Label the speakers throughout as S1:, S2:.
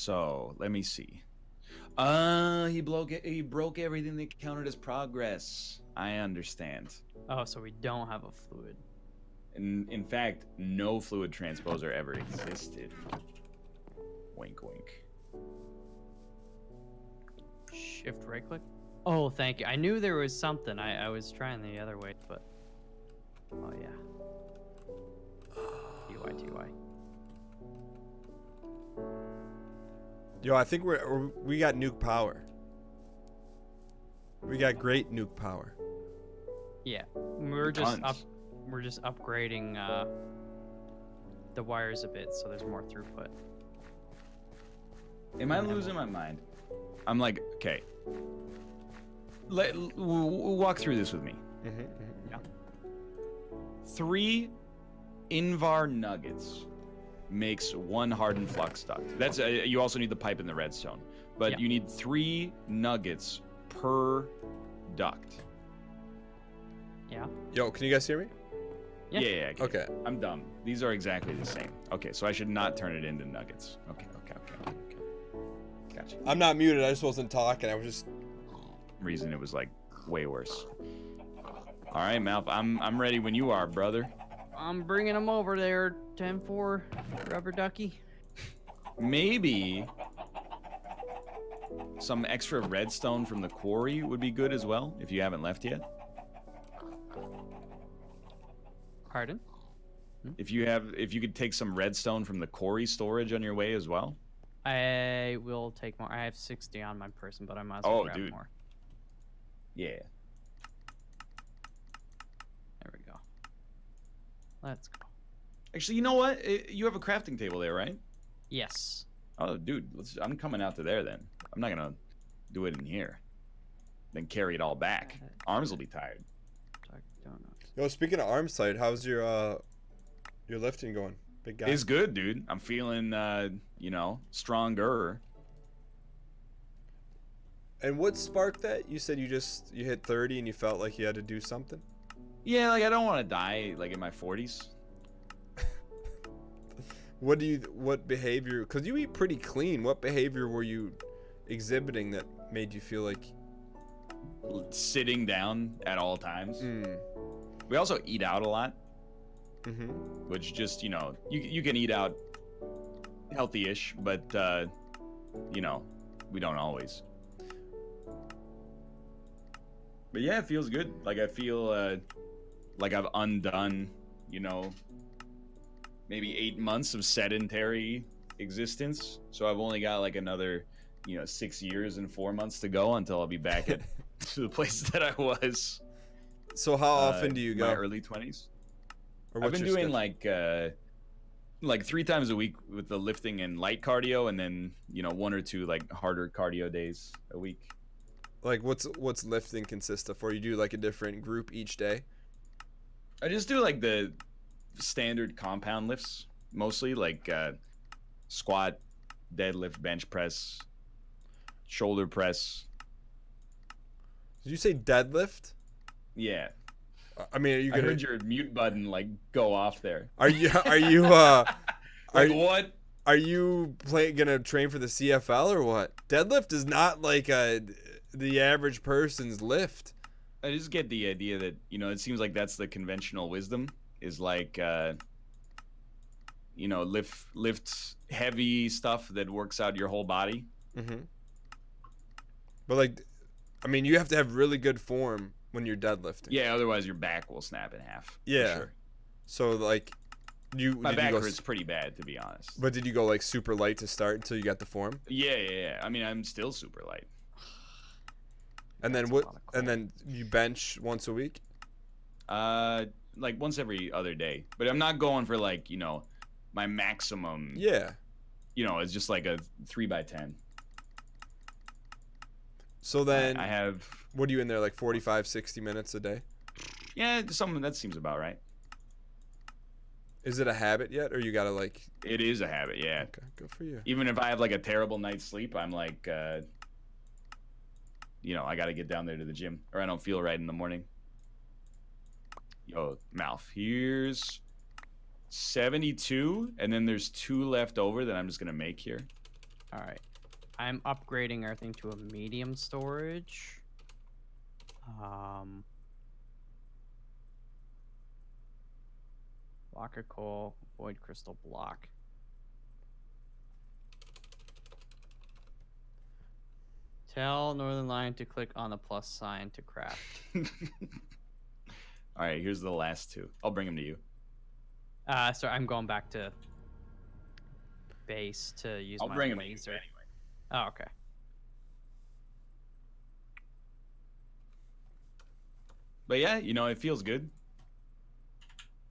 S1: So let me see. He broke everything that counted as progress. I understand.
S2: Oh, so we don't have a fluid.
S1: In fact, no fluid transposer ever existed. Wink, wink.
S2: Shift right click. Oh, thank you. I knew there was something. I was trying the other way, but oh yeah. TY.
S3: Yo, I think we got nuke power. We got great nuke power.
S2: Yeah, we're just
S1: Tons.
S2: upgrading the wires a bit, so there's more throughput.
S1: Am I losing my mind? I'm like, okay. Walk through this with me.
S2: Yeah.
S1: 3 Invar nuggets makes 1 hardened flux duct. That's you also need the pipe and the redstone, but
S2: Yeah.
S1: you need 3 nuggets per duct.
S2: Yeah.
S3: Yo, can you guys hear me?
S2: Yeah.
S1: Yeah, I get it.
S3: Okay.
S1: I'm dumb. These are exactly the same. Okay, so I should not turn it into nuggets. Okay. Gotcha.
S3: I'm not muted. I just wasn't talking. I was just.
S1: Reason it was like way worse. All right, Malf, I'm ready when you are, brother.
S2: I'm bringing them over there, 10-4, rubber ducky.
S1: Maybe some extra redstone from the quarry would be good as well if you haven't left yet.
S2: Pardon?
S1: If you could take some redstone from the quarry storage on your way as well.
S2: I will take more. I have 60 on my person, but I might as well
S1: Oh,
S2: grab
S1: dude.
S2: more.
S1: Yeah.
S2: There we go. Let's go.
S1: Actually, you know what? You have a crafting table there, right?
S2: Yes.
S1: Oh, dude, I'm coming out to there then. I'm not gonna do it in here. Then carry it all back. Arms will be tired.
S2: Dark donuts.
S3: Yo, speaking of arm sight, how's your lifting going, big guy?
S1: It's good, dude. I'm feeling, stronger.
S3: And what sparked that? You said you hit 30 and you felt like you had to do something.
S1: Yeah, like I don't want to die like in my 40s.
S3: What behavior? Cause you eat pretty clean. What behavior were you exhibiting that made you feel like?
S1: Sitting down at all times.
S3: Mm.
S1: We also eat out a lot,
S3: Mm-hmm.
S1: which just you can eat out healthy-ish, but we don't always. But yeah, it feels good. Like I feel like I've undone, maybe 8 months of sedentary existence. So I've only got like another, 6 years and 4 months to go until I'll be back at to the place that I was.
S3: So how often do you go?
S1: My early 20s.
S3: Or
S1: I've
S3: what's
S1: been
S3: your
S1: doing
S3: schedule?
S1: like 3 times a week with the lifting and light cardio, and then 1 or 2 like harder cardio days a week.
S3: Like what's lifting consist of? Or you do like a different group each day?
S1: I just do like the standard compound lifts, mostly like squat, deadlift, bench press, shoulder press.
S3: Did you say deadlift?
S1: Yeah,
S3: I mean, are you
S1: I
S3: gonna?
S1: heard your mute button like go off there.
S3: Are you
S1: Like what?
S3: Are you gonna train for the CFL or what? Deadlift is not like the average person's lift.
S1: I just get the idea that it seems like that's the conventional wisdom is like lift heavy stuff that works out your whole body.
S3: Mm-hmm. But like, I mean, you have to have really good form when you're deadlifting.
S1: Yeah, otherwise your back will snap in half.
S3: Yeah.
S1: For sure.
S3: So like,
S1: My
S3: did
S1: back
S3: you go,
S1: hurts pretty bad, to be honest.
S3: But did you go like super light to start until you got the form?
S1: Yeah. I mean, I'm still super light.
S3: And then
S2: That's a
S3: what?
S2: lot of
S3: And then you bench once a week.
S1: Like once every other day. But I'm not going for like my maximum.
S3: Yeah.
S1: It's just like a 3x10.
S3: So then,
S1: I have.
S3: what are you in there like 45, 60 minutes a day?
S1: Yeah, something that seems about right.
S3: Is it a habit yet, or you gotta like?
S1: It is a habit, yeah.
S3: Okay, good for you.
S1: Even if I have like a terrible night's sleep, I'm like, I got to get down there to the gym, or I don't feel right in the morning. Yo, Malf, here's 72, and then there's 2 left over that I'm just gonna make here.
S2: All right. I'm upgrading everything to a medium storage. Block of coal, void crystal block. Tell Northern Lion to click on the plus sign to craft.
S1: All right, here's the last two. I'll bring them to you.
S2: Sorry, I'm going back to base to use
S1: I'll
S2: my
S1: bring them to you
S2: laser.
S1: anyway.
S2: Oh, okay.
S1: But yeah, you know, it feels good.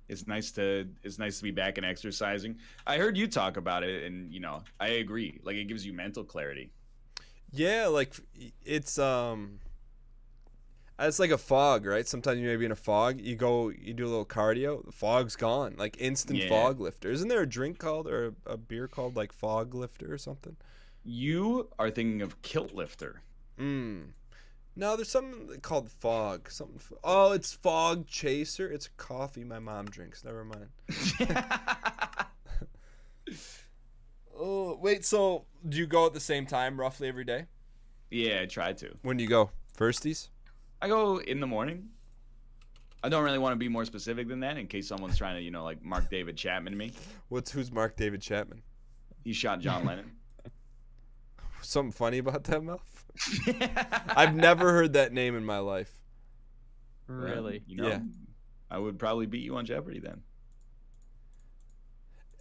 S1: It's nice to be back and exercising. I heard you talk about it, and you know, I agree. Like, it gives you mental clarity.
S3: Yeah, like it's like a fog, right? Sometimes you may be in a fog. You do a little cardio, the fog's gone. Like instant
S1: Yeah.
S3: fog lifter. Isn't there a drink called or a beer called like fog lifter or something?
S1: You are thinking of kilt lifter.
S3: No, there's something called fog. Oh, it's fog chaser. It's a coffee my mom drinks. Never mind. Oh, wait. So do you go at the same time roughly every day?
S1: Yeah, I tried to.
S3: When do you go? Firsties?
S1: I go in the morning. I don't really want to be more specific than that in case someone's trying to, you know, like Mark David Chapman me.
S3: Who's Mark David Chapman?
S1: He shot John Lennon.
S3: Something funny about that, Melf? I've never heard that name in my life.
S2: Really?
S1: You know,
S3: Yeah.
S1: I would probably beat you on Jeopardy then.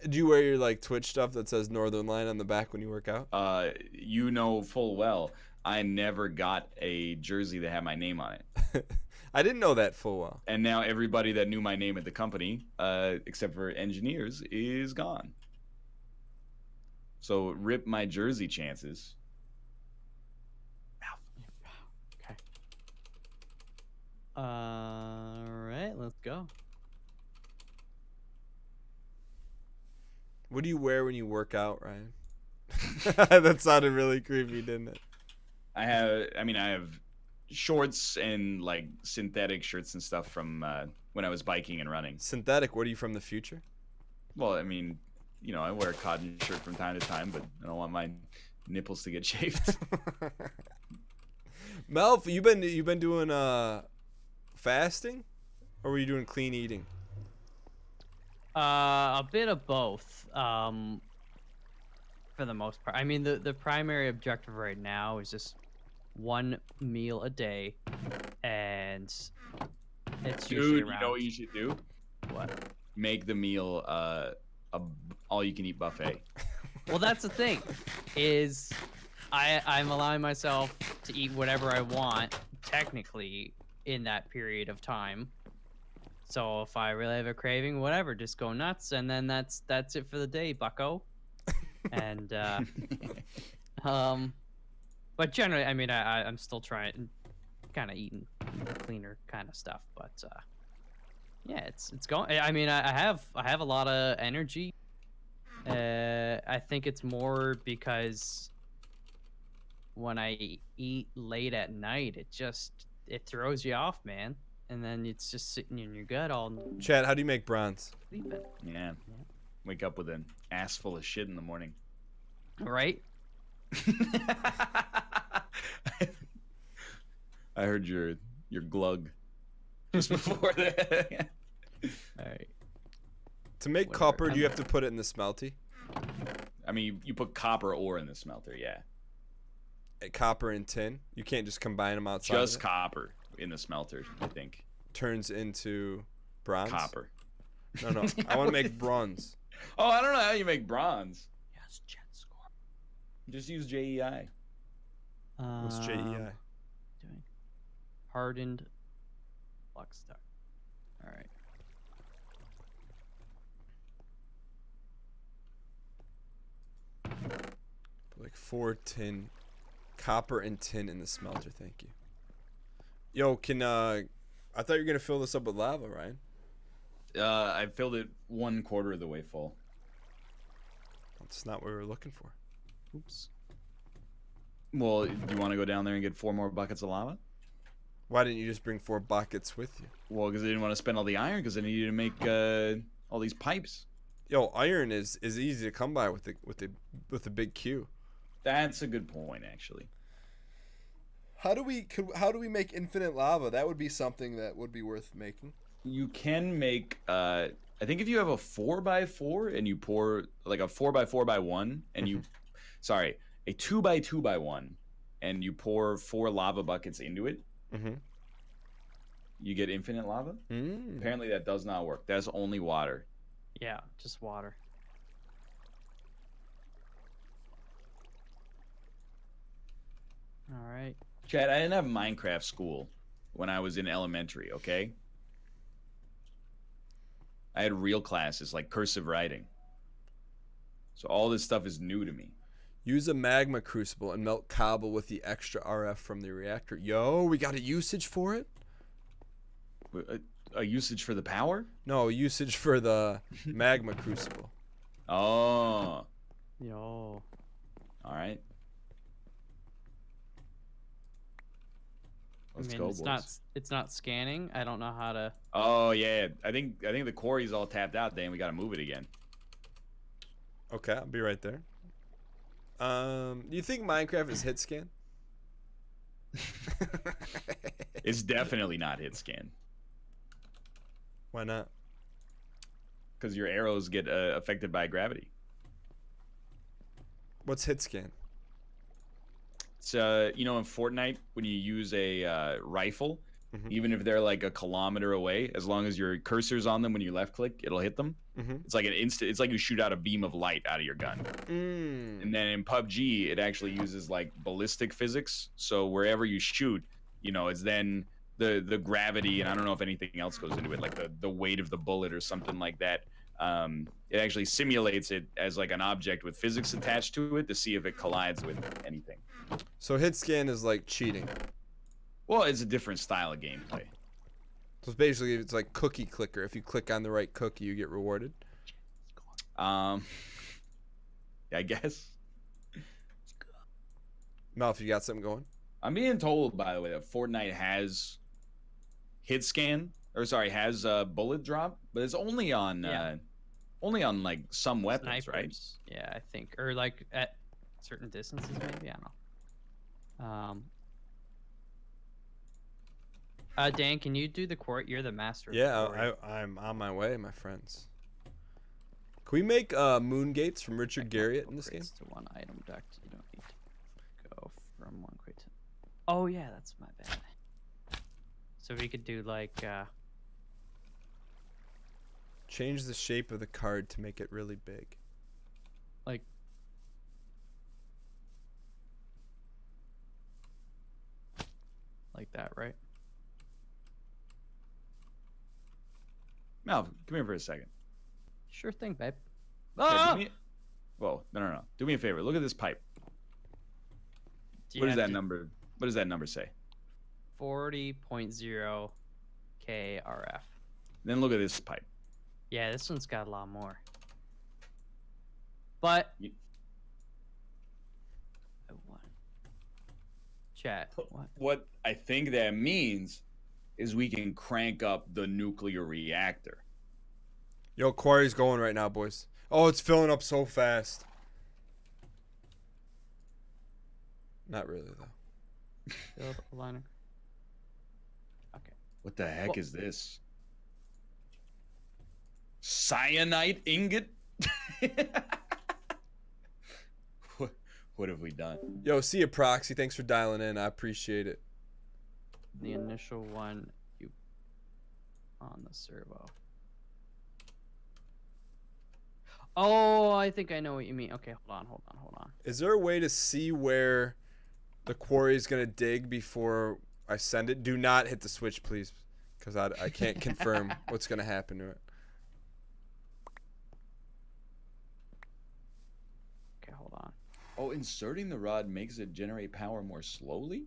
S3: Do you wear your like Twitch stuff that says Northern Line on the back when you work out?
S1: You know full well I never got a jersey that had my name on it.
S3: I didn't know that full well.
S1: And now everybody that knew my name at the company, except for engineers, is gone. So rip my jersey chances.
S2: Okay. All right, let's go.
S3: What do you wear when you work out, Ryan? That sounded really creepy, didn't it?
S1: I have shorts and like synthetic shirts and stuff from when I was biking and running.
S3: Synthetic, what are you from the future?
S1: Well, I mean, you know, I wear a cotton shirt from time to time, but I don't want my nipples to get shaved.
S3: Melf, you been doing fasting? Or were you doing clean eating?
S2: A bit of both. For the most part. I mean, the primary objective right now is just one meal a day, and it's usually
S1: Dude,
S2: around.
S1: you know what you should do?
S2: What?
S1: Make the meal a all-you-can-eat buffet.
S2: Well, that's the thing, is I'm allowing myself to eat whatever I want, technically, in that period of time. So if I really have a craving, whatever, just go nuts, and then that's it for the day, bucko. And but generally, I mean, I'm still trying, kind of eating cleaner kind of stuff, but yeah, it's going. I mean, I have a lot of energy. I think it's more because when I eat late at night, it throws you off, man, and then it's just sitting in your gut all
S3: Chad, how do you make bronze?
S2: sleeping.
S1: Yeah. Wake up with an ass full of shit in the morning.
S2: Right?
S1: I heard your glug just before that.
S2: All right.
S3: To make
S2: Whatever.
S3: copper, do you have to put it in the smelty?
S1: I mean, you put copper ore in the smelter, yeah.
S3: Copper and tin? You can't just combine them outside
S1: Just
S3: of it?
S1: copper in the smelter, I think.
S3: Turns into bronze?
S1: Copper.
S3: No. I want to make bronze.
S1: Oh, I don't know how you make bronze.
S2: Yes, Jet score.
S1: Just use E JEI.
S3: What's JEI?
S2: Doing hardened flux duct. All right.
S3: Like 4 tin, copper and tin in the smelter. Thank you. Yo, I thought you were gonna fill this up with lava, Ryan.
S1: I filled it 1/4 of the way full.
S3: That's not what we were looking for.
S2: Oops.
S1: Well, do you want to go down there and get 4 more buckets of lava?
S3: Why didn't you just bring 4 buckets with you?
S1: Well, because I didn't want to spend all the iron because I needed to make all these pipes.
S3: Yo, iron is easy to come by with the big Q.
S1: That's a good point, actually.
S3: How do we make infinite lava? That would be something that would be worth making.
S1: You can make. I think if you have a 4x4 and you pour like a 4x4x1, and you, sorry, a 2x2x1, and you pour 4 lava buckets into it, you get infinite lava. Apparently, that does not work. That's only water.
S2: Yeah, just water. All right.
S1: Chad, I didn't have Minecraft school when I was in elementary, okay? I had real classes like cursive writing. So all this stuff is new to me.
S3: Use a magma crucible and melt cobble with the extra RF from the reactor. Yo, we got a usage for it?
S1: A usage for the power?
S3: No, usage for the magma crucible.
S1: Oh.
S2: Yo.
S1: All right. Let's
S2: I mean,
S1: go,
S2: it's
S1: boys.
S2: not scanning. I don't know how to.
S1: Oh yeah, I think the quarry's all tapped out, Dan. We gotta move it again.
S3: Okay, I'll be right there. Do you think Minecraft is hit scan?
S1: It's definitely not hit scan
S3: Why not?
S1: because your arrows get affected by gravity.
S3: What's hit scan?
S1: It's you know, in Fortnite when you use a rifle, even if they're like a kilometer away, as long as your cursor's on them when you left click, it'll hit them. It's like an instant. It's like you shoot out a beam of light out of your gun. And then in PUBG, it actually uses like ballistic physics. So wherever you shoot, you know, it's then the gravity, and I don't know if anything else goes into it, like the weight of the bullet or something like that. It actually simulates it as like an object with physics attached to it to see if it collides with anything.
S3: So hit scan is like cheating.
S1: Well, it's a different style of gameplay.
S3: So basically, it's like cookie clicker. If you click on the right cookie, you get rewarded.
S1: I guess.
S3: Malf, you got something going?
S1: I'm being told, by the way, that Fortnite has hit scan, or sorry, has bullet drop, but it's only on like some weapons, right?
S2: Snipers. Yeah, I think, or like at certain distances, maybe. I don't know. Dan, can you do the court? You're the master. Of the quarry.
S3: I'm on my way, my friends. Can we make moon gates from Richard Garriott in this game?
S2: To one item duct. You don't need to go from one crate to. Oh yeah, that's my bad. So we could do like.
S3: Change the shape of the card to make it really big.
S2: Like that, right?
S1: Mal, come here for a second.
S2: Sure thing, babe.
S1: Yeah, whoa, no. Do me a favor. Look at this pipe. What does that number? What does that number say?
S2: 40.0 KRF.
S1: Then look at this pipe.
S2: Yeah, this one's got a lot more. But what? Chat. What?
S1: What I think that means is we can crank up the nuclear reactor.
S3: Yo, quarry's going right now, boys. Oh, it's filling up so fast. Not really, though.
S2: Build a liner. Okay.
S1: What the heck is this? Cyanide ingot? What have we done?
S3: Yo, see ya, Proxy. Thanks for dialing in. I appreciate it.
S2: The initial one you on the servo. Oh, I think I know what you mean. Okay, hold on.
S3: Is there a way to see where the quarry is going to dig before I send it? Do not hit the switch, please, because I can't confirm what's going to happen to it.
S2: Okay, hold on.
S1: Oh, inserting the rod makes it generate power more slowly?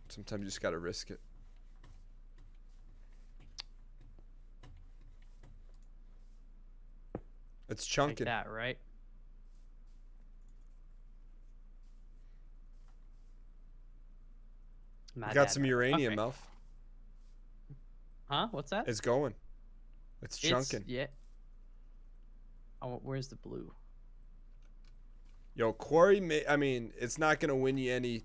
S3: Sometimes you just got to risk it. It's chunking.
S2: Like that, right?
S3: You got some uranium,
S2: okay.
S3: Elf.
S2: Huh? What's that?
S3: It's going. It's chunking.
S2: Yeah. Oh, where's the blue?
S3: Yo, Quarry, I mean, it's not going to win you any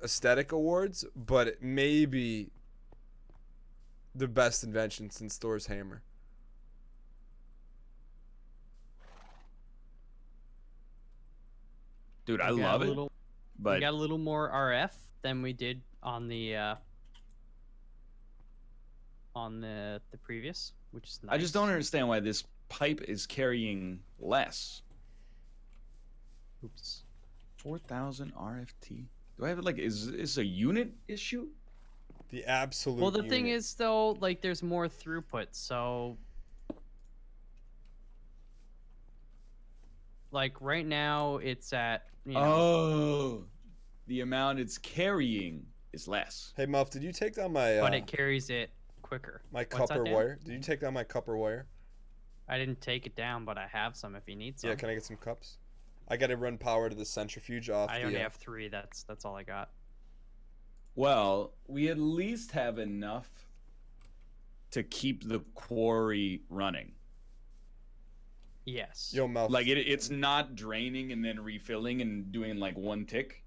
S3: aesthetic awards, but it may be the best invention since Thor's hammer.
S1: Dude, I love it.
S2: We
S1: But
S2: got a little more RF than we did on the previous, which is nice.
S1: I just don't understand why this pipe is carrying less.
S2: Oops.
S1: 4,000 RFT. Do I have it like is this a unit issue?
S3: The absolute
S2: Well, the thing
S3: unit.
S2: is though, like there's more throughput, so like right now it's at
S1: Oh, the amount it's carrying is less.
S3: Hey, Muff, did you take down my
S2: but it carries it quicker.
S3: my
S2: What's that,
S3: copper
S2: Dan?
S3: wire? Did you take down my copper wire?
S2: I didn't take it down, but I have some if you need some.
S3: Yeah, can I get some cups? I got to run power to the centrifuge off
S2: I
S3: the
S2: only have 3. That's all I got.
S1: Well, we at least have enough to keep the quarry running.
S2: Yes.
S3: Yo, Muff.
S1: Like it's not draining and then refilling and doing like one tick.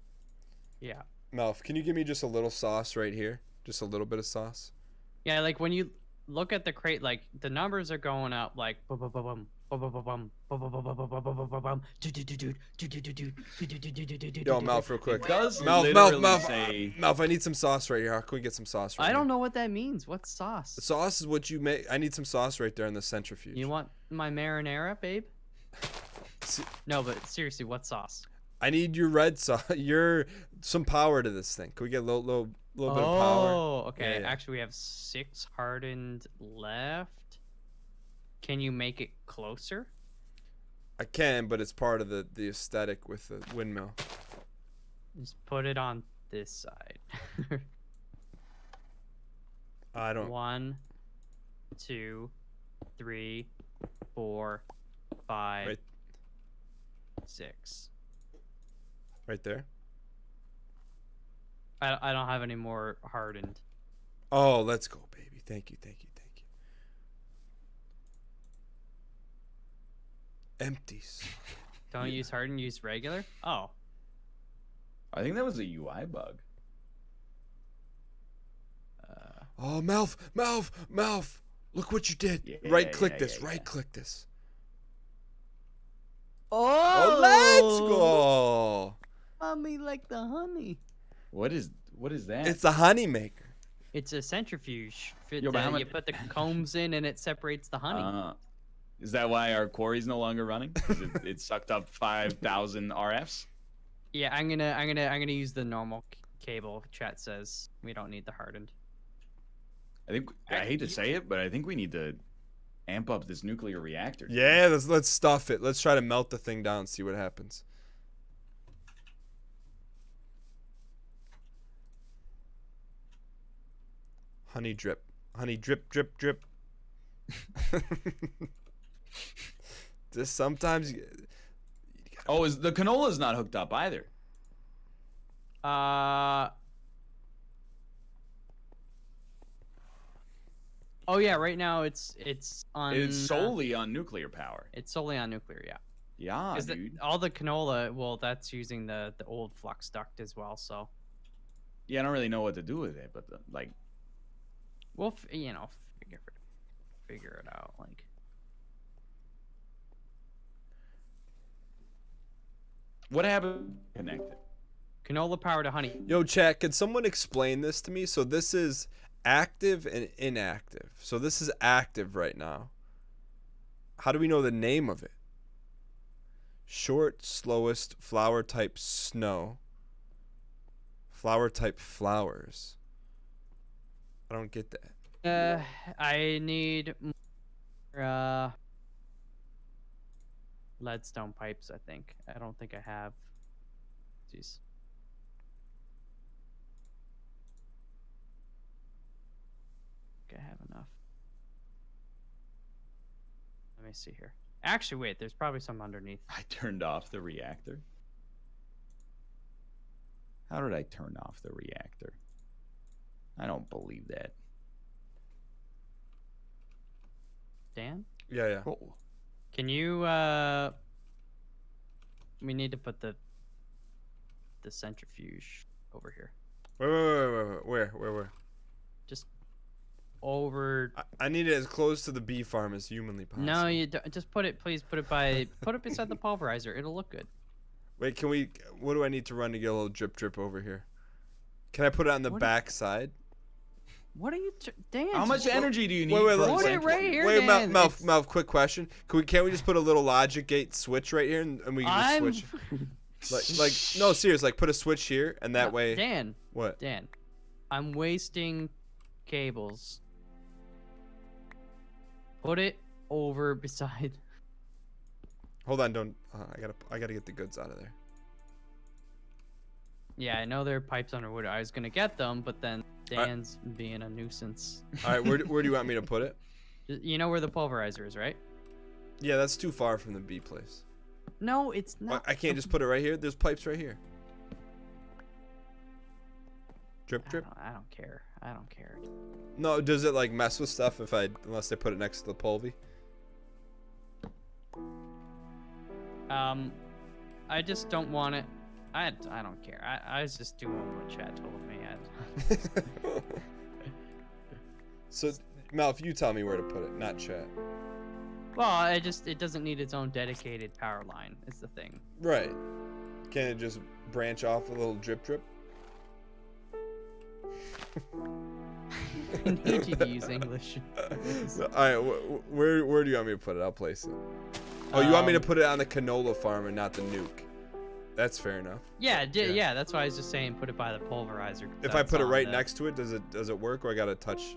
S2: Yeah.
S3: Muff, can you give me just a little sauce right here? Just a little bit of sauce.
S2: Yeah, like when you look at the crate, like the numbers are going up like bum bum bum bum bum bum bum bum bum bum bum bum bum bum bum bum.
S3: Yo, Malf, real quick.
S1: It does
S3: Malf,
S1: literally
S3: Malf,
S1: say
S3: Malf, I need some sauce right here. How can we get some sauce right
S2: I don't
S3: here?
S2: know what that means. What's sauce?
S3: The sauce is what you make. I need some sauce right there in the centrifuge.
S2: You want my marinara, babe?
S3: See-
S2: No, but seriously, what sauce?
S3: I need your red sauce. Some power to this thing. Can we get a little bit of power?
S2: Oh, okay.
S3: Yeah, yeah.
S2: Actually, we have 6 hardened left. Can you make it closer?
S3: I can, but it's part of the aesthetic with the windmill.
S2: Just put it on this side.
S3: I don't.
S2: 1, 2, 3, 4, 5,
S3: Right.
S2: 6.
S3: Right there.
S2: I don't have any more hardened.
S3: Oh, let's go, baby. Thank you, thank you, thank you. Empties.
S2: Don't use hardened, use regular? Oh.
S1: I think that was a UI bug.
S3: Oh, Malf. Look what you did.
S1: Yeah,
S3: Right click
S1: yeah,
S3: this.
S1: yeah,
S3: Right
S1: yeah.
S3: click this.
S2: Oh,
S3: Let's go.
S2: Mommy like the honey.
S1: What is that?
S3: It's a honey maker.
S2: It's a centrifuge.
S1: Yo, but how
S2: You
S1: much-
S2: put the combs in and it separates the honey.
S1: Is that why our quarry's no longer running? 'Cause it sucked up 5,000 RFs.
S2: Yeah, I'm gonna use the normal cable. Chat says we don't need the hardened.
S1: I hate to say it, but I think we need to amp up this nuclear reactor.
S3: Yeah, let's stuff it. Let's try to melt the thing down and see what happens. Honey drip. Honey drip, drip, drip. Just sometimes
S1: Oh, is the canola's not hooked up either?
S2: Oh yeah, right now it's on.
S1: It's solely on nuclear power.
S2: It's solely on nuclear, yeah.
S1: Yeah,
S2: 'Cause
S1: dude.
S2: all the canola, well, that's using the old flux duct as well. So
S1: Yeah, I don't really know what to do with it, but like,
S2: we'll figure it out. Like,
S1: what happened? Connected.
S2: canola power to honey.
S3: Yo, chat, could someone explain this to me? So this is active and inactive. So this is active right now. How do we know the name of it? Short, slowest, flower type snow. Flower type flowers. I don't get that.
S2: I need more, leadstone pipes. I think. I don't think I have. Jeez. I think I have enough. Let me see here. Actually, wait. There's probably some underneath.
S1: I turned off the reactor. How did I turn off the reactor? I don't believe that.
S2: Dan,
S3: Yeah.
S1: Oh,
S2: can you We need to put the centrifuge over here.
S3: Where?
S2: Just over.
S3: I need it as close to the bee farm as humanly possible.
S2: No, you don't. Just put it. Please put it beside the pulverizer. It'll look good.
S3: Wait, can we? What do I need to run to get a little drip over here? Can I put it on the back side?
S2: What are you, Dan?
S1: How much energy do you need?
S3: Wait,
S2: put it right here.
S3: Wait,
S2: Dan.
S3: Melf, quick question. Can't we just put a little logic gate switch right here and we can just switch? No, serious. Like, put a switch here and that way.
S2: Dan.
S3: What?
S2: Dan, I'm wasting cables. Put it over beside.
S3: Hold on, don't. I gotta get the goods out of there.
S2: Yeah, I know there are pipes underwood. I was gonna get them, but then Dan's being a nuisance.
S3: All right, where do you want me to put it?
S2: You know where the pulverizer is, right?
S3: Yeah, that's too far from the bee place.
S2: No, it's not.
S3: I can't just put it right here. There's pipes right here. Drip.
S2: I don't care. I don't care.
S3: No, does it like mess with stuff unless I put it next to the pulvy?
S2: I just don't want it. I don't care. I was just doing what Chad told me.
S3: So, Mel, if you tell me where to put it, not Chad.
S2: Well, it doesn't need its own dedicated power line. Is the thing.
S3: Right. Can it just branch off a little drip?
S2: I need you to use English.
S3: All right, where do you want me to put it? I'll place it. Oh, you want me to put it on the canola farm and not the nuke? That's fair enough.
S2: Yeah, yeah. That's why I was just saying put it by the pulverizer.
S3: If I put it right next to it, does it work, or I gotta touch?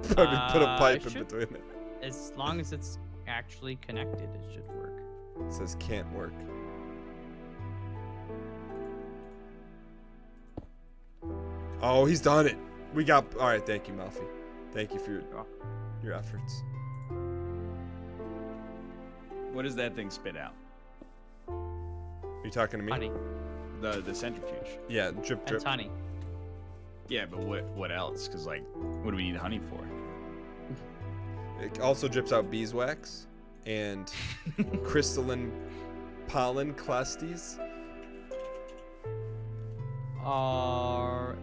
S3: Put a pipe in between it.
S2: As long as it's actually connected, it should work.
S3: It says can't work. Oh, he's done it. We got. All right, thank you, Malfi. Thank you for your efforts.
S1: What does that thing spit out?
S3: Are you talking to me?
S2: Honey.
S1: The centrifuge.
S3: Yeah, drip.
S2: It's honey.
S1: Yeah, but what else? Because like, what do we need honey for?
S3: It also drips out beeswax and crystalline pollen clusters.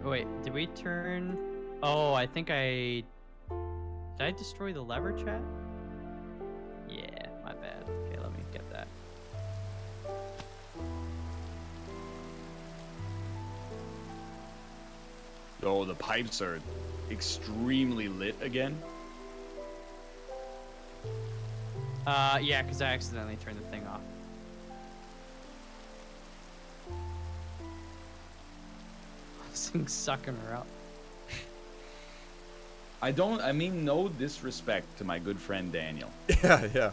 S2: Wait, did we turn? Oh, I think did I destroy the lever, chat? Yeah, my bad. Okay, let me get that.
S1: Oh, the pipes are extremely lit again.
S2: Yeah, because I accidentally turned the thing off. This thing's sucking her up.
S1: I mean no disrespect to my good friend Daniel.
S3: Yeah.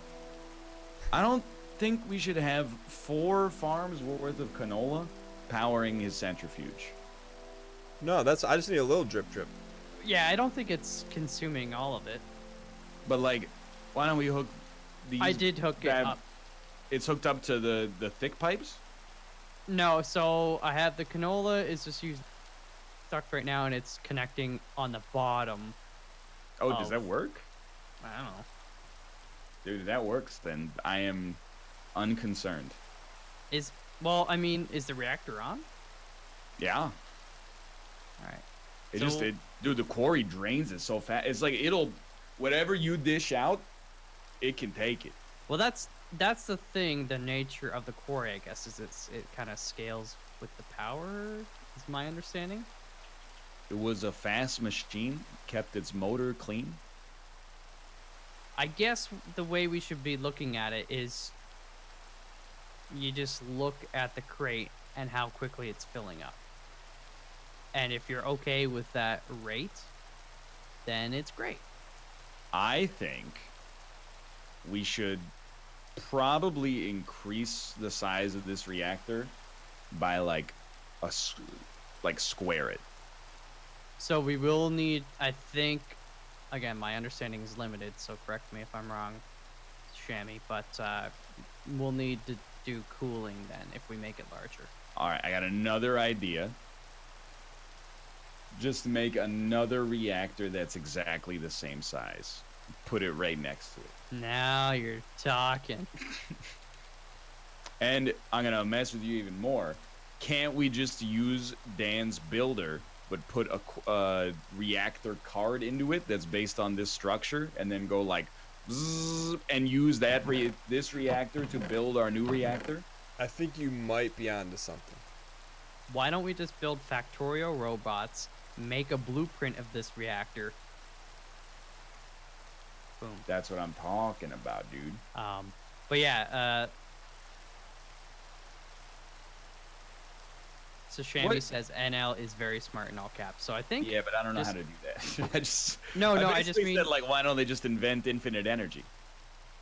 S1: I don't think we should have 4 farms worth of canola powering his centrifuge.
S3: No, I just need a little drip.
S2: Yeah, I don't think it's consuming all of it.
S1: But like, why don't we hook these?
S2: I did hook it up.
S1: It's hooked up to the thick pipes?
S2: No, so I have the canola is just stuck right now, and it's connecting on the bottom.
S1: Oh, does that work?
S2: I don't know.
S1: Dude, if that works, then I am unconcerned.
S2: Well, I mean, is the reactor on?
S1: Yeah.
S2: All right.
S1: Dude, the quarry drains it so fast. It's like whatever you dish out, it can take it.
S2: Well, that's the thing. The nature of the quarry, I guess, is it kind of scales with the power. Is my understanding.
S1: It was a fast machine, kept its motor clean.
S2: I guess the way we should be looking at it is you just look at the crate and how quickly it's filling up. And if you're okay with that rate, then it's great.
S1: I think we should probably increase the size of this reactor by square it.
S2: So we will need, I think, again, my understanding is limited, so correct me if I'm wrong, Shammy, but we'll need to do cooling then if we make it larger.
S1: All right, I got another idea. Just make another reactor that's exactly the same size. Put it right next to it.
S2: Now you're talking.
S1: And I'm gonna mess with you even more. Can't we just use Dan's builder, but put a reactor card into it that's based on this structure, and then go like, zzz, and use that this reactor to build our new reactor?
S3: I think you might be onto something.
S2: Why don't we just build Factorio robots, make a blueprint of this reactor? Boom.
S1: That's what I'm talking about, dude.
S2: But yeah, so Shammy says NL is very smart in all caps. So I think.
S1: Yeah, but I don't know how to do that. I just.
S2: I just mean
S1: said, like, why don't they just invent infinite energy?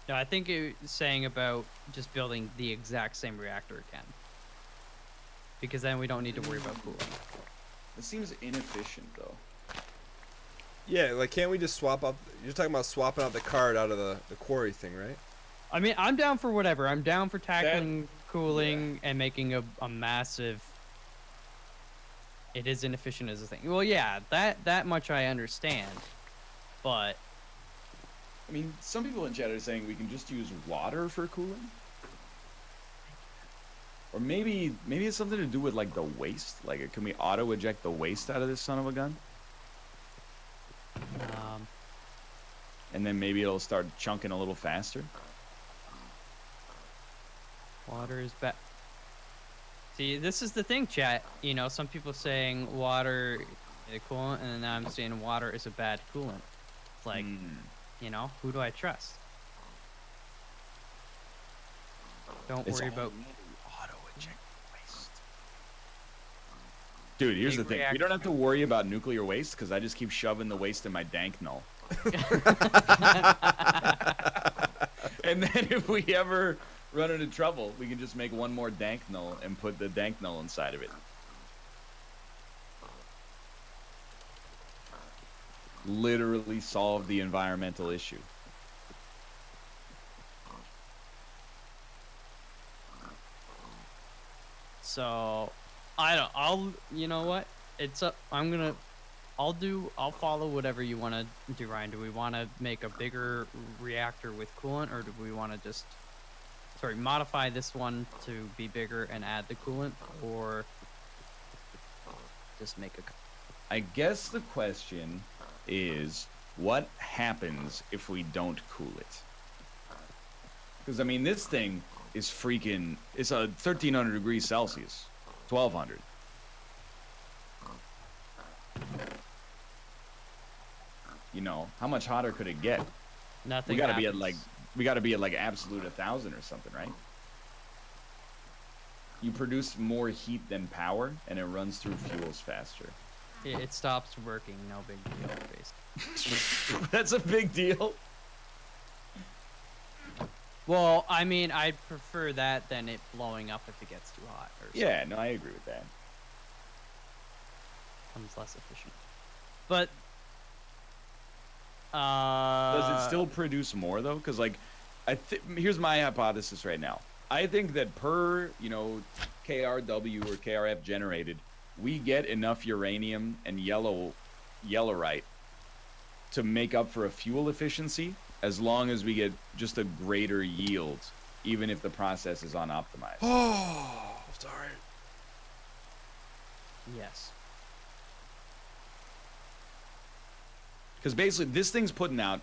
S2: No, I think it was saying about just building the exact same reactor again. Because then we don't need to worry about cooling.
S1: It seems inefficient, though.
S3: Yeah, like, can't we just swap up? You're talking about swapping out the card out of the quarry thing, right?
S2: I mean, I'm down for whatever. I'm down for tackling cooling and making a massive. It is inefficient as a thing. Well, yeah, that much I understand, but.
S1: I mean, some people in chat are saying we can just use water for cooling. Or maybe it's something to do with like the waste. Like, can we auto eject the waste out of this son of a gun? And then maybe it'll start chunking a little faster.
S2: Water is bad. See, this is the thing, chat. You know, some people saying water is a coolant, and then I'm saying water is a bad coolant. It's like, you know, who do I trust? Don't worry about
S1: auto eject waste. Dude, here's the thing. We don't have to worry about nuclear waste because I just keep shoving the waste in my dank null. And then if we ever run into trouble, we can just make one more dank null and put the dank null inside of it. Literally solve the environmental issue.
S2: So, you know what? It's up. I'll follow whatever you want to do, Ryan. Do we want to make a bigger reactor with coolant, or do we want to just, modify this one to be bigger and add the coolant, or just make a...
S1: I guess the question is, what happens if we don't cool it? Because, I mean, this thing is freaking... It's a 1,300 degrees Celsius. 1,200. You know, how much hotter could it get?
S2: Nothing.
S1: We gotta be at like absolute 1,000 or something, right? You produce more heat than power, and it runs through fuels faster.
S2: It stops working. No big deal, basically.
S1: That's a big deal.
S2: Well, I mean, I prefer that than it blowing up if it gets too hot. Or something.
S1: Yeah, no, I agree with that.
S2: Becomes less efficient. But
S1: does it still produce more though? Because like, here's my hypothesis right now. I think that per KRW or KRF generated, we get enough uranium and yellowite to make up for a fuel efficiency, as long as we get just a greater yield, even if the process is unoptimized.
S3: Oh, sorry.
S2: Yes.
S1: Because basically, this thing's putting out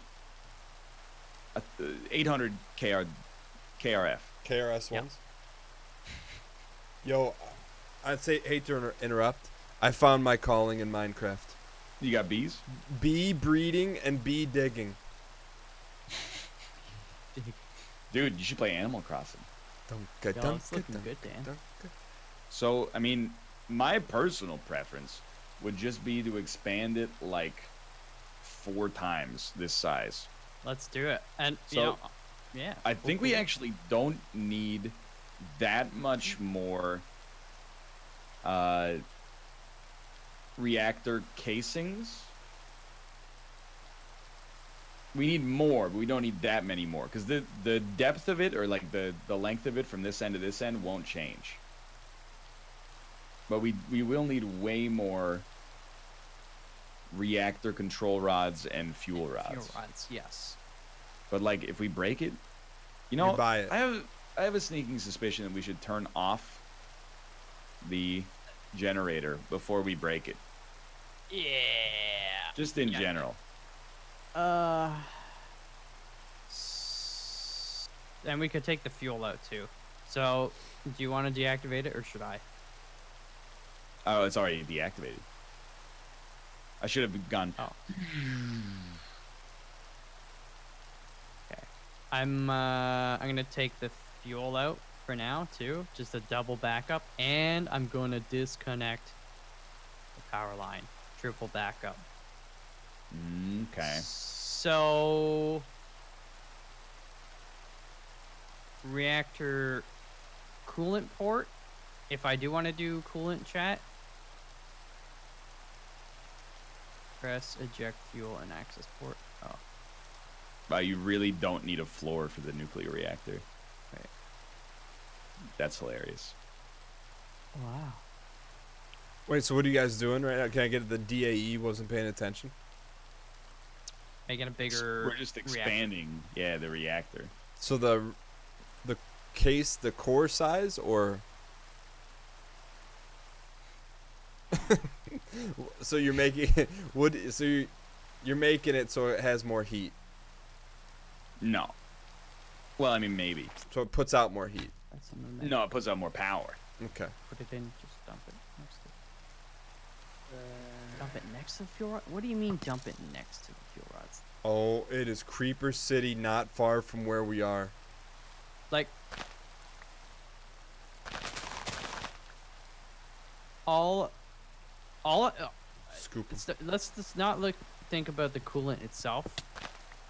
S1: 800 KRF.
S3: KRS ones. Yo, I'd say, hate to interrupt. I found my calling in Minecraft.
S1: You got bees?
S3: Bee breeding and bee digging.
S1: Dude, you should play Animal Crossing.
S2: It's looking good, Dan.
S1: So, I mean, my personal preference would just be to expand it like 4 times this size.
S2: Let's do it. And
S1: so,
S2: yeah.
S1: I think we actually don't need that much more reactor casings. We need more, but we don't need that many more, because the depth of it, or like the length of it from this end to this end, won't change. But we will need way more reactor control rods and fuel rods.
S2: Fuel rods, yes.
S1: But like, if we break it,
S3: You buy it.
S1: I have a sneaking suspicion that we should turn off the generator before we break it.
S2: Yeah.
S1: Just in general.
S2: And we could take the fuel out too. So, do you want to deactivate it or should I?
S1: Oh, it's already deactivated. I should have gone.
S2: Oh. Okay. I'm gonna take the fuel out for now too, just a double backup, and I'm gonna disconnect the power line, triple backup.
S1: Okay.
S2: So, reactor coolant port. If I do want to do coolant chat, press eject fuel and access port. Oh.
S1: You really don't need a floor for the nuclear reactor.
S2: Right.
S1: That's hilarious.
S2: Wow.
S3: Wait, so what are you guys doing right now? Can I get the DAE wasn't paying attention?
S2: Making a bigger.
S1: We're just expanding, yeah, the reactor.
S3: So the case, the core size, or so you're making you're making it so it has more heat.
S1: No. Well, I mean, maybe.
S3: So it puts out more heat.
S2: That's something that-
S1: No, it puts out more power.
S3: Okay.
S2: Put it in. Just dump it next to. Dump it next to the fuel rod. What do you mean dump it next to the fuel rods?
S3: Oh, it is Creeper City, not far from where we are.
S2: Like. All.
S3: Scoop 'em.
S2: Let's just not think about the coolant itself.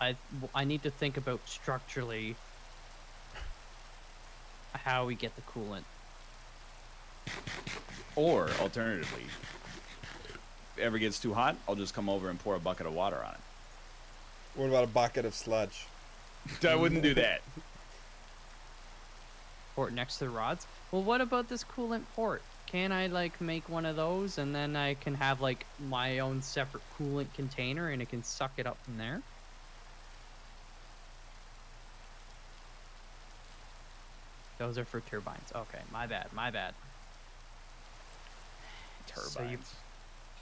S2: I need to think about structurally how we get the coolant.
S1: Or, alternatively, if it ever gets too hot, I'll just come over and pour a bucket of water on it.
S3: What about a bucket of sludge?
S1: I wouldn't do that.
S2: Port next to the rods. Well, what about this coolant port? Can I like make one of those and then I can have like my own separate coolant container and it can suck it up from there? Those are for turbines. Okay, my bad.
S1: Turbines.
S2: So you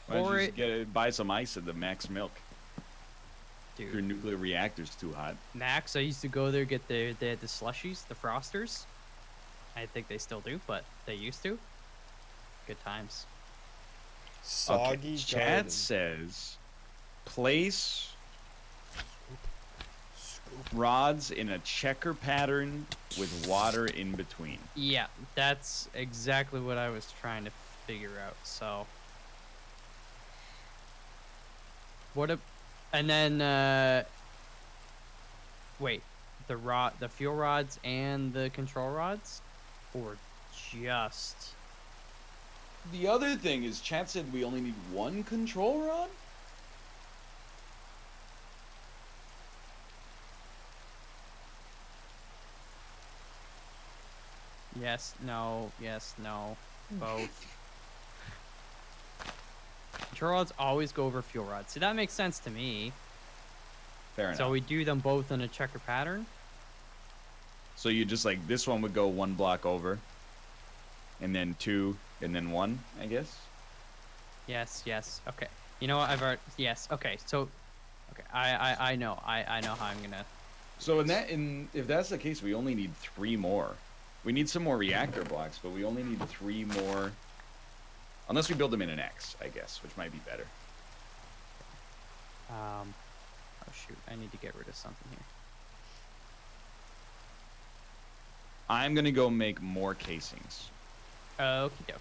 S1: Why don't
S2: pour
S1: you just buy some ice at the Max Milk? If your
S2: dude,
S1: nuclear reactor's too hot.
S2: Max, I used to go there get they had the slushies, the frosters. I think they still do, but they used to. Good times.
S3: Soggy
S1: Chat
S3: garden.
S1: says, place
S3: Scoop.
S1: rods in a checker pattern with water in between.
S2: Yeah, that's exactly what I was trying to figure out. So, and then wait, the fuel rods and the control rods, or just
S1: The other thing is, chat said we only need one control rod?
S2: yes, no, both. Control rods always go over fuel rods. See, that makes sense to me.
S1: Fair enough.
S2: So we do them both in a checker pattern.
S1: So you just like, this one would go one block over, and then two, and then one, I guess?
S2: Yes. Okay. You know what? I've already. Yes. Okay. So, okay. I know. I know how I'm gonna.
S1: So if that's the case, we only need 3 more. We need some more reactor blocks, but we only need 3 more. Unless we build them in an X, I guess, which might be better.
S2: Oh shoot! I need to get rid of something here.
S1: I'm gonna go make more casings.
S2: Okie dokie.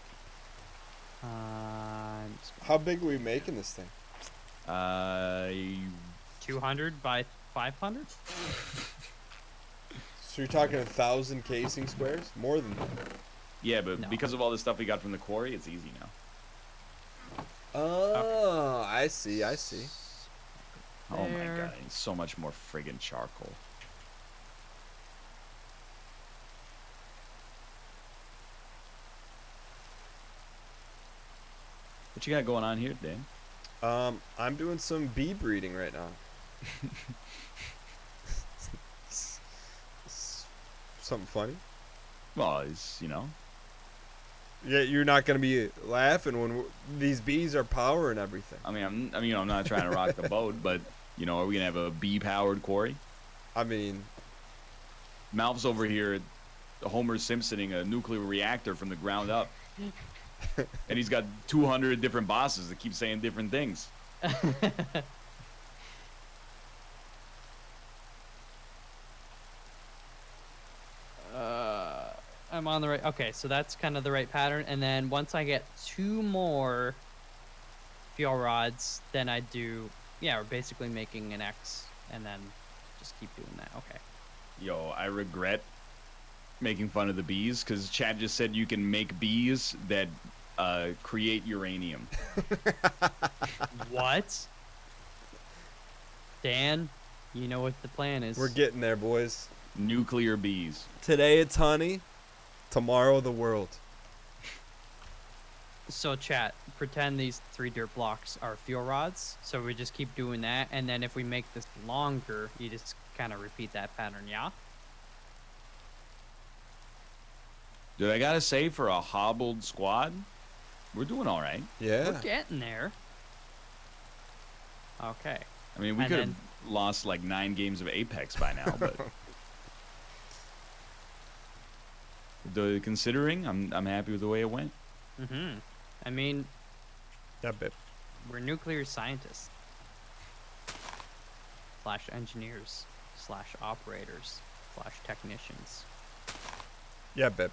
S3: How big are we making this thing?
S2: 200 by 500.
S3: So you're talking 1,000 casing squares? More than that.
S1: Yeah, but
S2: No.
S1: because of all the stuff we got from the quarry, it's easy now.
S3: Oh, I see.
S1: Oh my
S2: There.
S1: god, I need so much more friggin' charcoal. What you got going on here, Dan?
S3: I'm doing some bee breeding right now. Something funny?
S1: Well, it's, you know.
S3: Yeah, you're not gonna be laughing when these bees are power and everything.
S1: I mean, I'm not trying to rock the boat, but you know, are we gonna have a bee-powered quarry?
S3: I mean,
S1: Malv's over here, Homer Simpsoning a nuclear reactor from the ground up, and he's got 200 different bosses that keep saying different things.
S2: I'm on the right. Okay, so that's kind of the right pattern. And then once I get 2 more fuel rods, then I do. Yeah, we're basically making an X, and then just keep doing that. Okay.
S1: Yo, I regret making fun of the bees because Chad just said you can make bees that create uranium.
S2: What? Dan, you know what the plan is.
S3: we're getting there, boys.
S1: Nuclear bees.
S3: Today it's honey, tomorrow the world.
S2: So chat, pretend these 3 dirt blocks are fuel rods. So we just keep doing that, and then if we make this longer, you just kind of repeat that pattern, yeah?
S1: Dude, I gotta say, for a hobbled squad, we're doing all right.
S3: Yeah.
S2: We're getting there. Okay.
S1: I mean, we
S2: And
S1: could have lost like 9 games of Apex by now, but considering, I'm happy with the way it went.
S2: Mm-hmm. I mean,
S3: Yeah, babe.
S2: we're nuclear scientists / engineers / operators / technicians.
S3: Yeah, babe.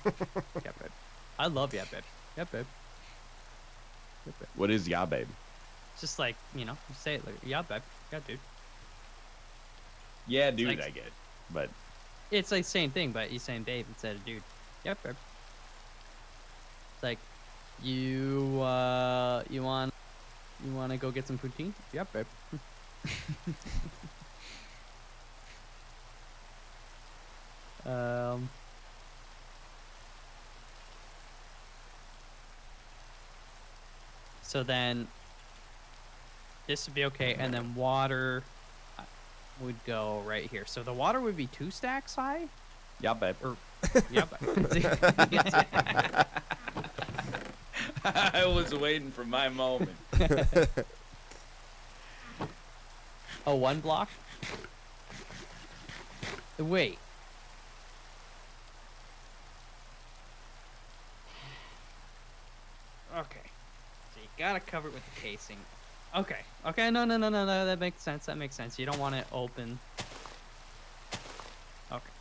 S2: Yeah, babe. I love yeah, babe. Yeah, babe. Yeah, babe.
S1: What is ya, babe?
S2: It's just like, you know, you say it like, yeah, babe. Yeah, dude.
S1: Yeah, dude,
S2: like-
S1: I get. But
S2: It's like same thing, but you're saying babe instead of dude. Yep, babe. It's like, you want to go get some poutine? Yep, babe. um. So then, this would be okay, and then water would go right here. So the water would be 2 stacks high.
S1: yeah, babe.
S2: Yep.
S1: I was waiting for my moment.
S2: Oh, 1 block? Wait. Okay. So you gotta cover it with the casing. Okay. Okay, no, that makes sense. That makes sense. You don't want it open. Okay.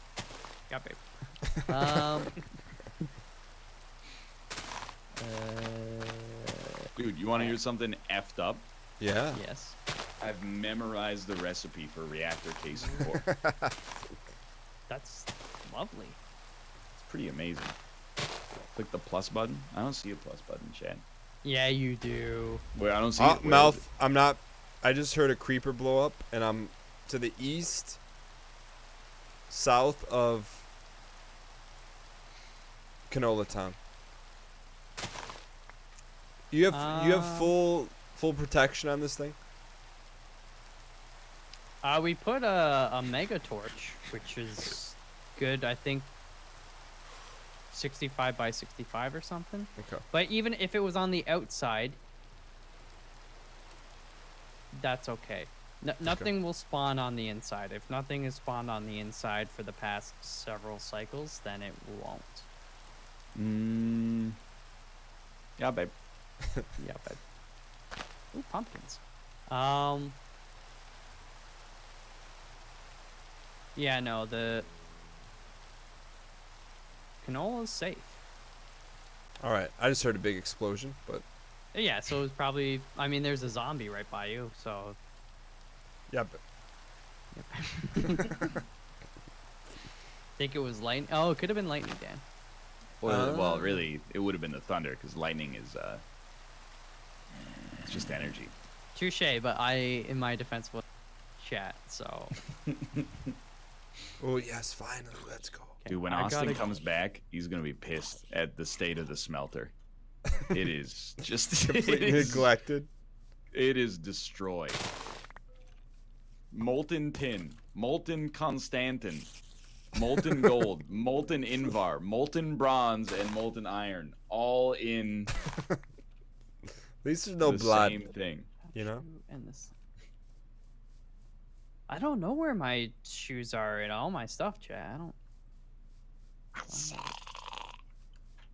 S2: Got babe.
S1: Dude, you want to hear something effed up?
S3: Yeah.
S2: Yes.
S1: I've memorized the recipe for reactor casing core.
S2: That's lovely.
S1: It's pretty amazing. Click the plus button. I don't see a plus button, Chad.
S2: Yeah, you do.
S1: Wait, I don't see it. Where is
S3: Mouth,
S1: it?
S3: I'm not. I just heard a creeper blow up, and I'm to the east, south of Canola Town. You have full protection on this thing.
S2: We put a mega torch, which is good. I think 65 by 65 or something.
S3: Okay.
S2: But even if it was on the outside, that's okay. Nothing will spawn on the inside. If nothing has spawned on the inside for the past several cycles, then it won't.
S1: Yeah, babe.
S2: Yeah, but ooh, pumpkins. Yeah, no, the canola is safe.
S3: All right. I just heard a big explosion, but
S2: Yeah, so it's probably. I mean, there's a zombie right by you, so.
S3: yeah, but
S2: Think it was lightning. Oh, it could have been lightning, Dan.
S1: Well, really, it would have been the thunder because lightning is it's just energy.
S2: Touche, but in my defense, was chat, so.
S3: oh yes, finally, let's go.
S1: Dude, when
S2: I
S1: Austin
S2: gotta-
S1: comes back, he's gonna be pissed at the state of the smelter. It is just
S3: Completely
S1: it is,
S3: neglected.
S1: it is destroyed. Molten tin, molten Constantin. molten gold, molten invar, molten bronze, and molten iron, all in
S3: At least there's no
S1: the
S3: blood.
S1: same thing.
S3: You know?
S2: And this. I don't know where my shoes are in all my stuff, Chad. I don't.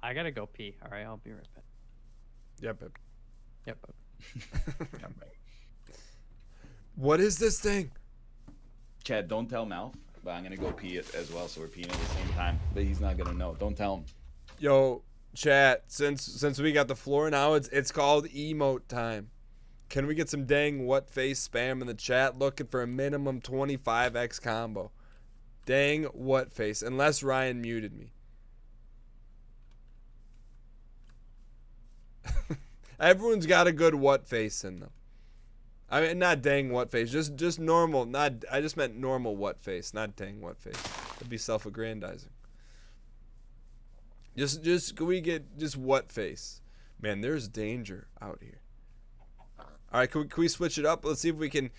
S2: I gotta go pee. All right, I'll be right back.
S3: Yeah, babe.
S2: Yep.
S3: What is this thing?
S1: Chad, don't tell Malf, but I'm gonna go pee it as well, so we're peeing at the same time. But he's not gonna know. Don't tell him.
S3: Yo, chat. Since we got the floor now, it's called emote time. Can we get some dang what face spam in the chat? Looking for a minimum 25x combo. Dang what face? Unless Ryan muted me. Everyone's got a good what face in them. I mean, not dang what face, just normal. Not I just meant normal what face, not dang what face. That'd be self-aggrandizing. Just can we get just what face? Man, there's danger out here. All right, can we switch it up? Let's see if we can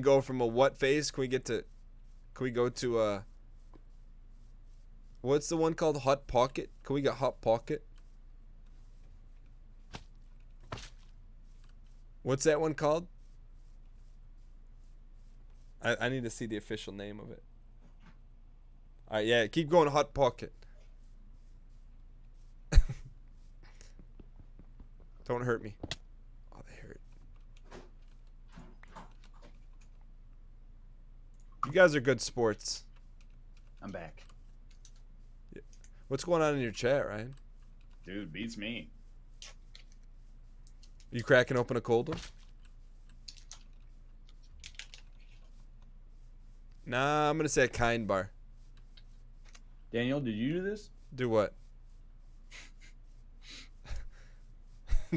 S3: go from a what face. Can we go to a what's the one called? Hot Pocket? Can we get Hot Pocket? What's that one called? I need to see the official name of it. All right, yeah, keep going, Hot Pocket. Don't hurt me. Oh, they hurt. You guys are good sports.
S1: I'm back.
S3: What's going on in your chat, Ryan?
S1: Dude, beats me.
S3: You cracking open a cold one? Nah, I'm gonna say a kind bar.
S1: Daniel, did you do this?
S3: Do what?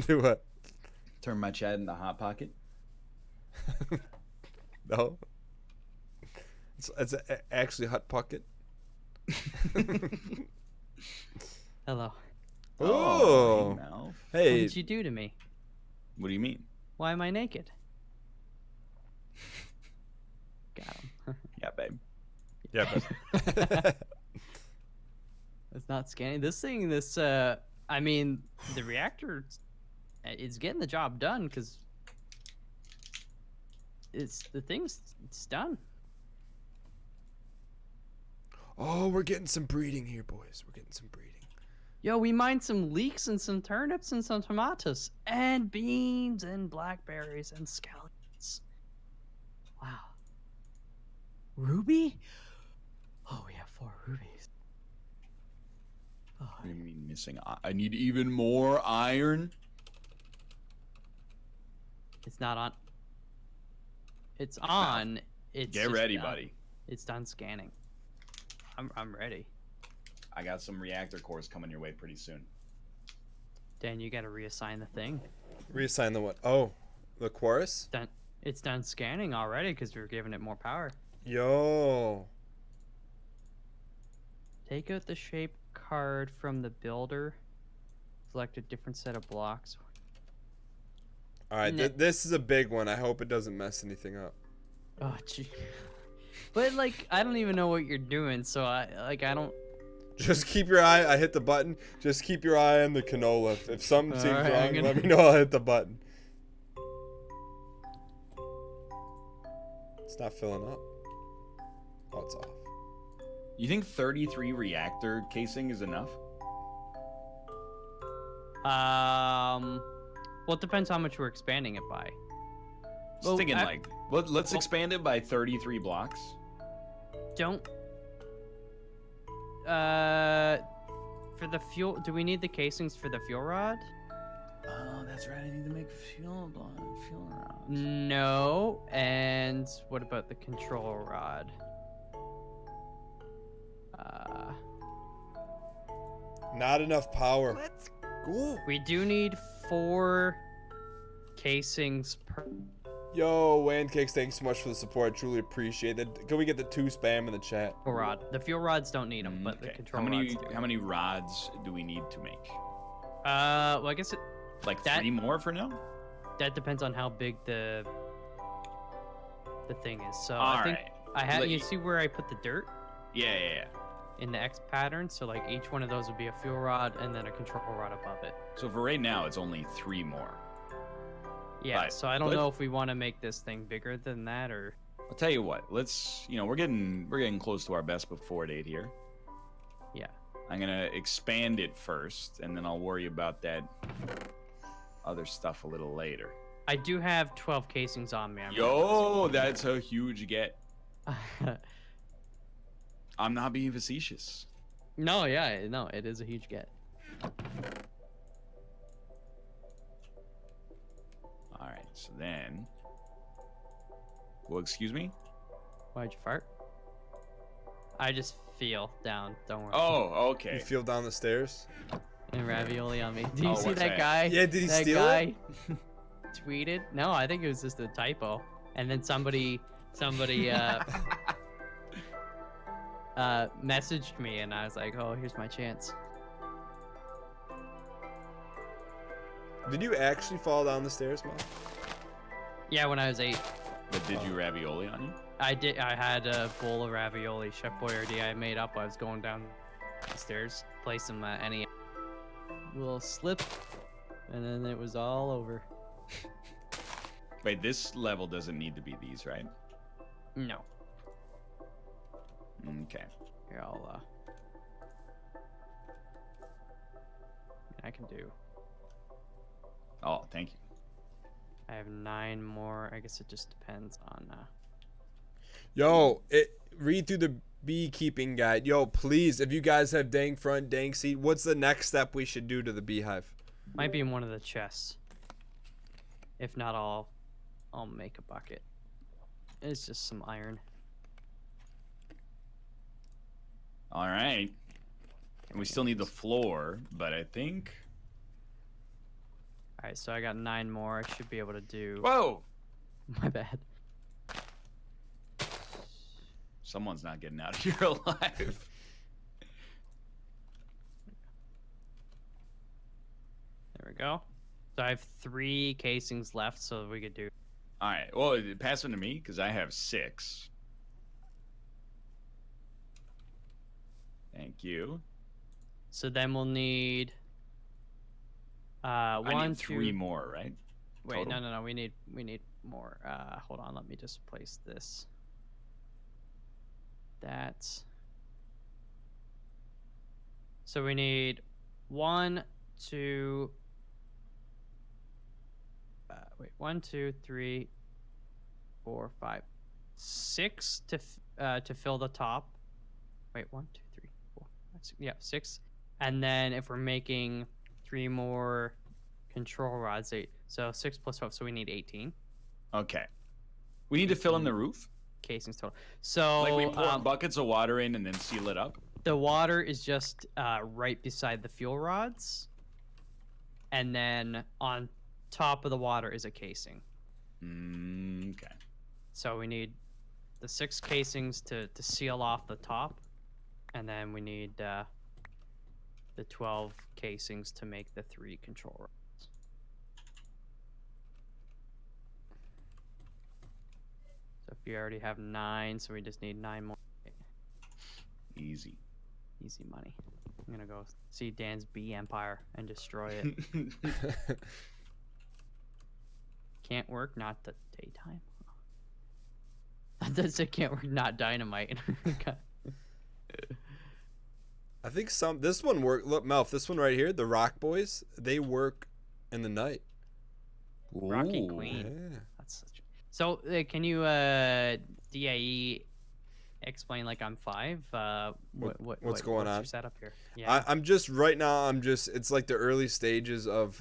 S3: Do what?
S1: Turn my chat into Hot Pocket?
S3: No. It's actually Hot Pocket.
S2: Hello.
S3: Oh.
S1: Hey, Malf.
S3: Hey.
S2: What did you do to me?
S1: What do you mean?
S2: Why am I naked? Got him.
S1: Yeah, babe.
S3: Yeah,
S2: It's not scanning. I mean, the reactor is getting the job done because it's done.
S3: Oh, we're getting some breeding here, boys. We're getting some breeding.
S2: Yo, we mined some leeks and some turnips and some tomatoes and beans and blackberries and scallions. Wow. Ruby? Oh, we have 4 rubies. Oh,
S1: What do you mean missing? I need even more iron.
S2: it's not on. It's on. It's
S1: Get
S2: just
S1: ready,
S2: done.
S1: buddy.
S2: It's done scanning. I'm ready.
S1: I got some reactor cores coming your way pretty soon.
S2: Dan, you gotta reassign the thing.
S3: Reassign the what? Oh, the Quarus?
S2: It's done scanning already because we were giving it more power.
S3: Yo.
S2: Take out the shape card from the builder. Select a different set of blocks.
S3: All right,
S2: No.
S3: this is a big one. I hope it doesn't mess anything up.
S2: Oh, gee. But like, I don't even know what you're doing, so I don't.
S3: Just keep your eye. I hit the button. Just keep your eye on the canola. If something seems
S2: Alright,
S3: wrong,
S2: I'm
S3: let
S2: gonna-
S3: me know. I'll hit the button. It's not filling up. Oh, it's off.
S1: You think 33 reactor casing is enough?
S2: Well, it depends how much we're expanding it by. Well,
S1: Thinking
S2: I-
S1: let's expand it by 33 blocks.
S2: Don't. For the fuel, do we need the casings for the fuel rod?
S1: Oh, that's right. I need to make fuel rods.
S2: No. And what about the control rod?
S3: Not enough power. Let's go.
S2: We do need 4 casings per.
S3: Yo, Wancakes, thanks so much for the support. I truly appreciate it. Can we get the 2 spam in the chat?
S2: Fuel rod. The fuel rods don't need them, but the
S1: Okay.
S2: control rods do.
S1: How many rods do we need to make?
S2: Well, I guess
S1: Like
S2: That-
S1: 3 more for now?
S2: that depends on how big the thing is. So
S1: All
S2: I think
S1: right.
S2: I have.
S1: Let
S2: You
S1: you-
S2: see where I put the dirt?
S1: Yeah.
S2: in the X pattern. So like each one of those would be a fuel rod and then a control rod above it.
S1: So for right now, it's only 3 more.
S2: Yeah.
S1: But
S2: So I don't know if we want to make this thing bigger than that or.
S1: I'll tell you what. Let's, we're getting close to our best before date here.
S2: Yeah.
S1: I'm gonna expand it first, and then I'll worry about that other stuff a little later.
S2: I do have 12 casings on me.
S1: Yo, that's a huge get. I'm not being facetious.
S2: No, yeah, no, it is a huge get.
S1: All right, so then. Well, excuse me?
S2: Why'd you fart? I just feel down. Don't worry.
S1: Oh, okay.
S3: You feel down the stairs?
S2: And ravioli on me. Did you
S1: Oh,
S2: see
S1: what's
S2: that
S1: that?
S2: guy?
S3: Yeah, did he
S2: that
S3: steal
S2: guy tweeted? No, I think it was just a typo. And then somebody messaged me, and I was like, "Oh, here's my chance."
S3: Did you actually fall down the stairs, Mom?
S2: Yeah, when I was 8,
S1: But did you ravioli on you?
S2: I did. I had a bowl of ravioli, Chef Boyardee. I made up. I was going down the stairs, play some NES. Little slip, and then it was all over.
S1: Wait, this level doesn't need to be these, right?
S2: No.
S1: Okay.
S2: Here, I can do.
S1: Oh, thank you.
S2: I have 9 more. I guess it just depends on.
S3: Yo, read through the beekeeping guide. Yo, please, if you guys have dang front, dang seat, what's the next step we should do to the beehive?
S2: Might be in one of the chests. If not, I'll make a bucket. It's just some iron.
S1: All right. And we still need the floor, but I think.
S2: All right, so I got 9 more. I should be able to do.
S1: Whoa!
S2: My bad.
S1: Someone's not getting out of here alive.
S2: There we go. So I have 3 casings left, so we could do.
S1: All right. Well, pass them to me because I have 6. Thank you.
S2: So then we'll need.
S1: I
S2: One,
S1: need 3
S2: 2.
S1: more, right?
S2: Wait,
S1: Total?
S2: no. We need more. Hold on. Let me just place this. That's. So we need 1, 2. Wait, 1, 2, 3, 4, 5, 6 to fill the top. Wait, 1, 2, 3, 4, 5, 6. Yeah, 6. And then if we're making 3 more control rods, 8. So 6 plus 12. So we need 18
S1: Okay. We need to fill in the roof.
S2: casings total. So
S1: Like we pour buckets of water in and then seal it up.
S2: the water is just right beside the fuel rods, and then on top of the water is a casing.
S1: Okay.
S2: So we need the 6 casings to seal off the top, and then we need the 12 casings to make the 3 control rods. So if you already have 9, so we just need 9 more.
S1: Easy.
S2: Easy money. I'm gonna go see Dan's bee empire and destroy it. Can't work, not the daytime. That said can't work, not dynamite.
S3: I think this one work. Look, Melf, this one right here, the Rock Boys, they work in the night.
S2: Rocky
S1: Ooh.
S2: Queen.
S3: Yeah.
S2: That's such. So can you DIE explain like I'm 5?
S3: What's going on?
S2: Your setup here? Yeah.
S3: I'm just right now. It's like the early stages of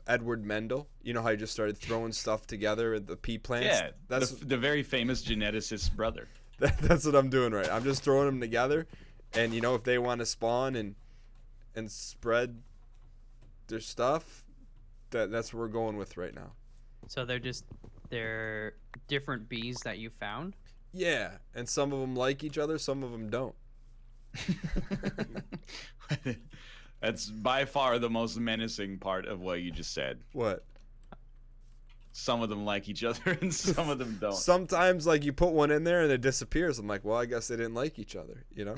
S3: Edward Mendel. You know how he just started throwing stuff together at the pea plants.
S1: Yeah,
S3: that's
S1: the very famous geneticist's brother.
S3: that's what I'm doing right. I'm just throwing them together, and if they want to spawn and spread their stuff, that's what we're going with right now.
S2: So they're different bees that you found.
S3: Yeah, and some of them like each other, some of them don't.
S1: That's by far the most menacing part of what you just said.
S3: What?
S1: some of them like each other and some of them don't.
S3: Sometimes like you put one in there and it disappears. I'm like, well, I guess they didn't like each other, you know?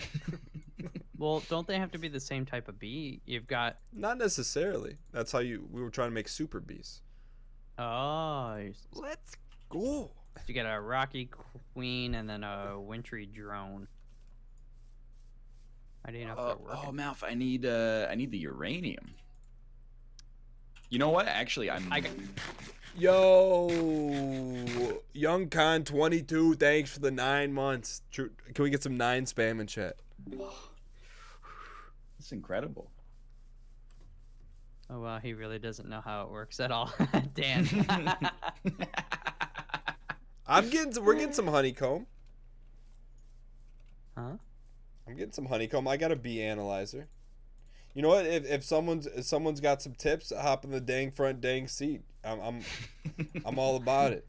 S2: Well, don't they have to be the same type of bee? You've got
S3: Not necessarily. That's how we were trying to make super bees. Let's go.
S2: You get a rocky queen and then a wintry drone. I didn't know if they're working.
S1: Oh, Malf, I need the uranium. You know what? Actually,
S3: Yo, Young Con 22, thanks for the 9 months. Can we get some 9 spam in chat?
S1: It's incredible.
S2: Oh wow, he really doesn't know how it works at all. Dan.
S3: We're getting some honeycomb.
S2: Huh?
S3: I'm getting some honeycomb. I got a bee analyzer. You know what? If someone's got some tips, hop in the dang front dang seat. I'm all about it.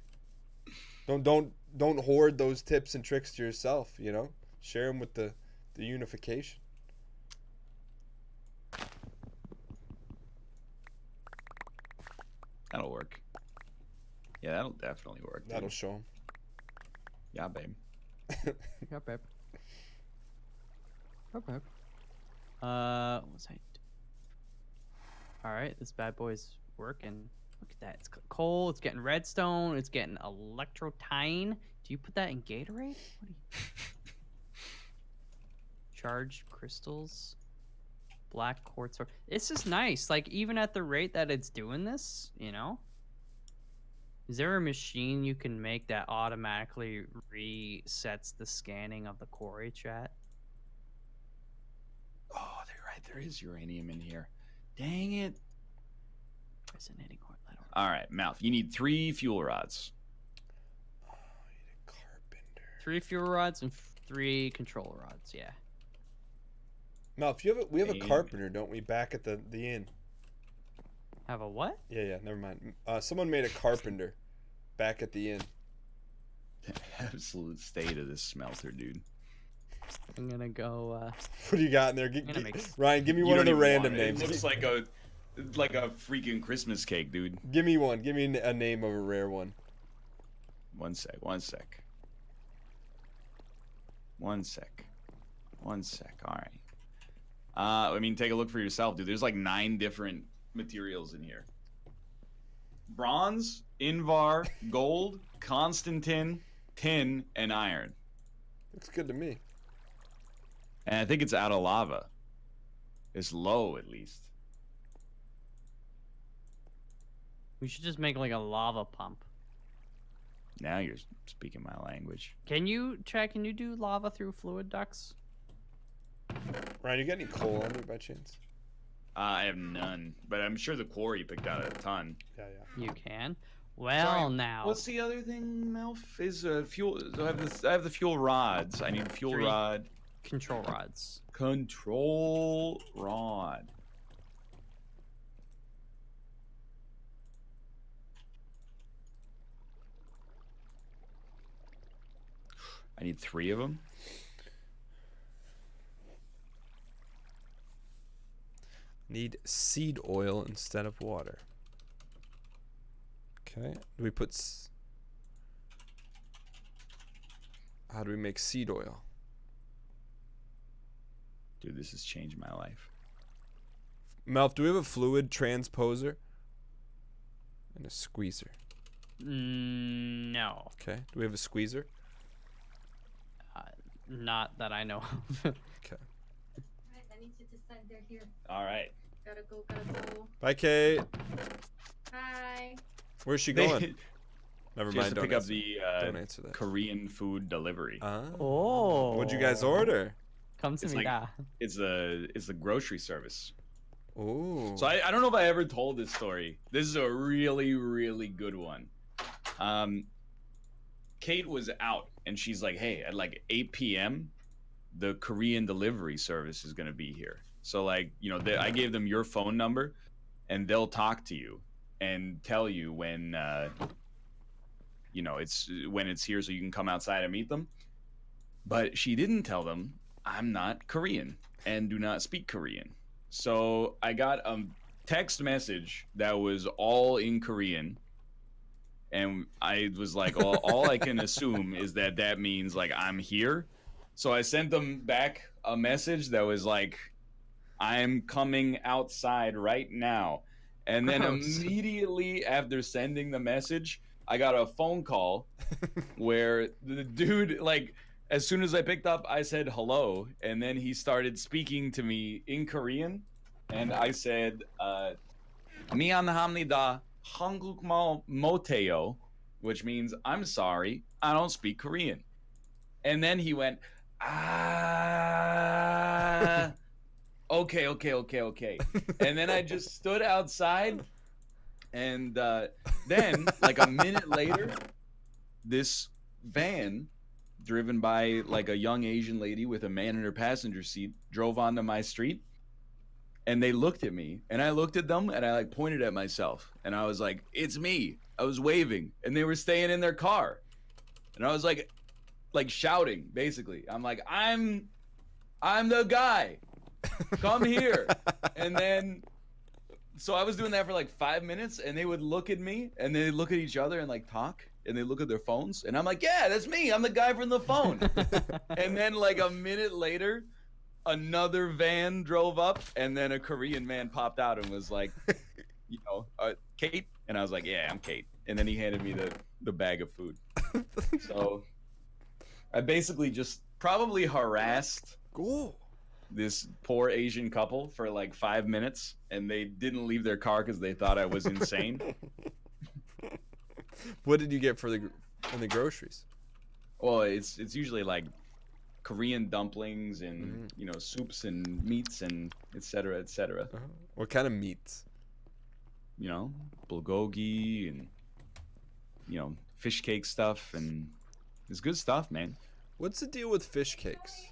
S3: Don't hoard those tips and tricks to yourself. You know, share them with the unification.
S1: That'll work. Yeah, that'll definitely work. Dude.
S3: That'll show them.
S1: Yeah, babe.
S2: Yeah, babe. Okay. What was I? All right, this bad boy's working. Look at that. It's coal. It's getting redstone. It's getting electrotine. Do you put that in Gatorade? What do you? Charged crystals. Black quartz. This is nice. Like, even at the rate that it's doing this, you know? Is there a machine you can make that automatically resets the scanning of the quarry, chat?
S1: Oh, they're right. There is uranium in here. Dang it.
S2: Resonating quartz.
S1: All right, Malf. You need 3 fuel rods.
S3: Oh, you need a carpenter.
S2: 3 fuel rods and 3 control rods. Yeah.
S3: Malf, we have a carpenter, don't we? Back at the inn.
S2: Have a what?
S3: Yeah. Never mind. Someone made a carpenter back at the inn.
S1: The absolute state of this smelter, dude.
S2: I'm gonna go.
S3: What do you got in there? Ryan, give me one of the random names.
S1: It looks like a freaking Christmas cake, dude.
S3: Give me one. Give me a name of a rare one.
S1: One sec. All right. I mean, take a look for yourself, dude. There's like 9 different materials in here. Bronze, Invar, gold, Constantine, tin, and iron.
S3: Looks good to me.
S1: And I think it's out of lava. It's low, at least.
S2: We should just make like a lava pump.
S1: Now you're speaking my language.
S2: Can you do lava through fluid ducts?
S3: Ryan, you got any coal on you by chance?
S1: I have none, but I'm sure the quarry picked out a ton.
S3: Yeah.
S2: You can. Well,
S1: Sorry,
S2: now.
S1: What's the other thing, Melf? Is fuel? I have the fuel rods. I need fuel
S2: 3
S1: rod.
S2: control rods.
S1: Control rod. I need 3 of them.
S3: Need seed oil instead of water. Okay. Do we put? How do we make seed oil?
S1: Dude, this has changed my life.
S3: Melf, do we have a fluid transposer? And a squeezer.
S2: No.
S3: Okay. Do we have a squeezer?
S2: Not that I know of.
S3: Okay.
S4: Alright, I need you to stand there here.
S1: All right.
S4: Gotta go.
S3: Bye, Kate.
S4: Hi.
S3: Where's she going? Never
S1: She has
S3: mind.
S1: to
S3: Don't
S1: pick up
S3: answer.
S1: the
S3: Don't answer that.
S1: Korean food delivery.
S2: Oh.
S3: What'd you guys order?
S2: Come to
S1: It's
S2: me,
S1: like- It's the grocery service.
S3: Oh.
S1: So I don't know if I ever told this story. This is a really, really good one. Kate was out and she's like, hey, at like 8 p.m., the Korean delivery service is going to be here. So like, you know, I gave them your phone number and they'll talk to you and tell you when, you know, when it's here so you can come outside and meet them. But she didn't tell them I'm not Korean and do not speak Korean. So I got a text message that was all in Korean. And I was like, well, all I can assume is that that means like I'm here. So I sent them back a message that was like, I'm coming outside right now. And then
S2: Gross.
S1: immediately after sending the message, I got a phone call where the dude, like, as soon as I picked up, I said hello. And then he started speaking to me in Korean. And I said, 미안합니다. 한국말 못해요, which means I'm sorry, I don't speak Korean. And then he went, okay. And then I just stood outside, and then like a minute later, this van driven by like a young Asian lady with a man in her passenger seat drove onto my street. And they looked at me, and I looked at them, and I like pointed at myself, and I was like, "It's me." I was waving, and they were staying in their car, and I was like shouting, basically. I'm like, "I'm the guy. Come here." And then, so I was doing that for like 5 minutes, and they would look at me, and they look at each other and like talk, and they look at their phones, and I'm like, "Yeah, that's me. I'm the guy from the phone." And then like a minute later, another van drove up, and then a Korean man popped out and was like, Kate? And I was like, yeah, I'm Kate. And then he handed me the bag of food. So I basically just probably harassed this poor Asian couple for like 5 minutes, and they didn't leave their car because they thought I was insane.
S3: What did you get for the groceries?
S1: Well, it's usually like Korean dumplings and soups and meats and etc. etc.
S3: What kind of meats?
S1: Bulgogi and fish cake stuff, and it's good stuff, man.
S3: What's the deal with fish cakes?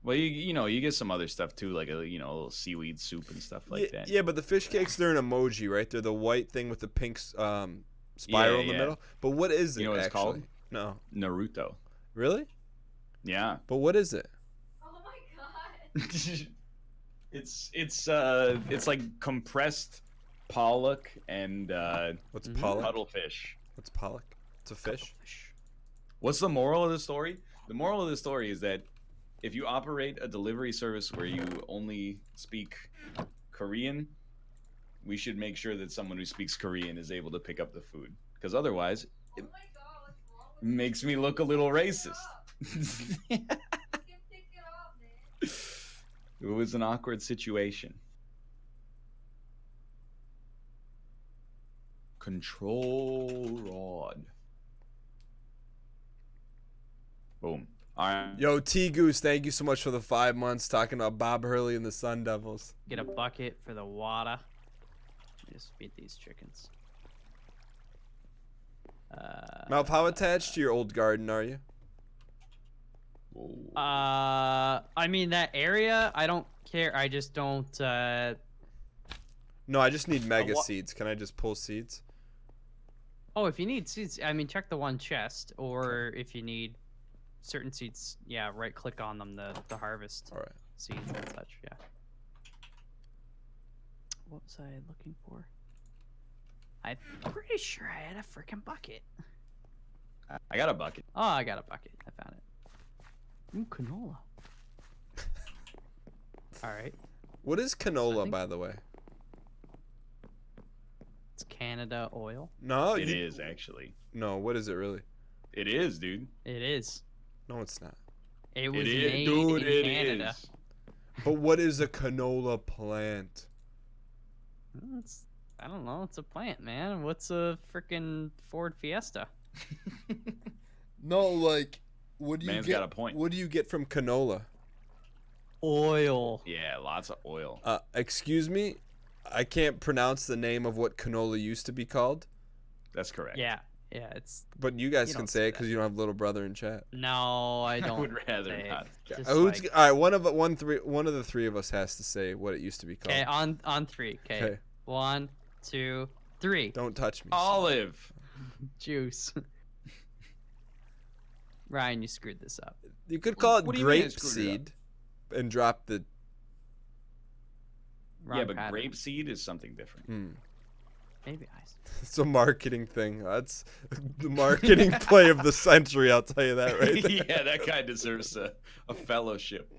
S1: Well, you get some other stuff too, like a little seaweed soup and stuff like that.
S3: Yeah, but the fish cakes, they're an emoji, right? They're the white thing with the pink spiral in the middle. But what is it?
S1: You know what it's
S3: actually?
S1: called?
S3: No.
S1: Naruto.
S3: Really?
S1: Yeah.
S3: But what is it?
S4: Oh my god.
S1: It's like compressed pollock and
S3: What's pollock?
S1: cuttlefish.
S3: What's pollock? It's a fish.
S1: What's the moral of the story? The moral of the story is that if you operate a delivery service where you only speak Korean, we should make sure that someone who speaks Korean is able to pick up the food, because otherwise it makes me look a little racist. It was an awkward situation. Control rod. Boom. All right.
S3: Yo, T Goose, thank you so much for the 5 months talking about Bob Hurley and the Sun Devils.
S2: Get a bucket for the water. Just feed these chickens.
S3: Malf, how attached to your old garden are you?
S2: I mean, that area, I don't care. I just don't.
S3: No, I just need mega seeds. Can I just pull seeds?
S2: Oh, if you need seeds, I mean, check the one chest, or if you need certain seeds, yeah, right click on them to harvest seeds and such. Yeah. What was I looking for? I'm pretty sure I had a freaking bucket.
S1: I got a bucket.
S2: Oh, I got a bucket. I found it. Ooh, canola. All right.
S3: What is canola, by the way?
S2: It's Canada oil.
S3: No,
S1: it is actually.
S3: No, what is it really?
S1: It is, dude.
S2: It is.
S3: No, it's not.
S2: It was made in Canada.
S1: Is.
S3: But what is a canola plant?
S2: I don't know. It's a plant, man. What's a freaking Ford Fiesta?
S3: No, like, what do you
S1: Man's
S3: get?
S1: got a point.
S3: What do you get from canola?
S2: Oil.
S1: Yeah, lots of oil.
S3: Excuse me, I can't pronounce the name of what canola used to be called.
S1: That's correct.
S2: Yeah, it's.
S3: But you guys
S2: You
S3: can
S2: don't
S3: say
S2: say
S3: it because you don't have little brother in chat.
S2: No, I don't.
S1: I would rather
S2: say it.
S1: not.
S2: Just
S3: All
S2: like-
S3: right, one of the three of us has to say what it used to be called.
S2: Okay, on three. Okay.
S3: Okay.
S2: 1, 2, 3.
S3: Don't touch me.
S1: Olive.
S2: Juice. Ryan, you screwed this up.
S3: You could call it
S1: What do you mean I
S3: grape
S1: screwed it up?
S3: seed, and drop the.
S2: Wrong
S1: Yeah, but
S2: pattern.
S1: grape seed is something different.
S2: Maybe ice.
S3: It's a marketing thing. That's the marketing play of the century. I'll tell you that right there.
S1: Yeah, that guy deserves a fellowship.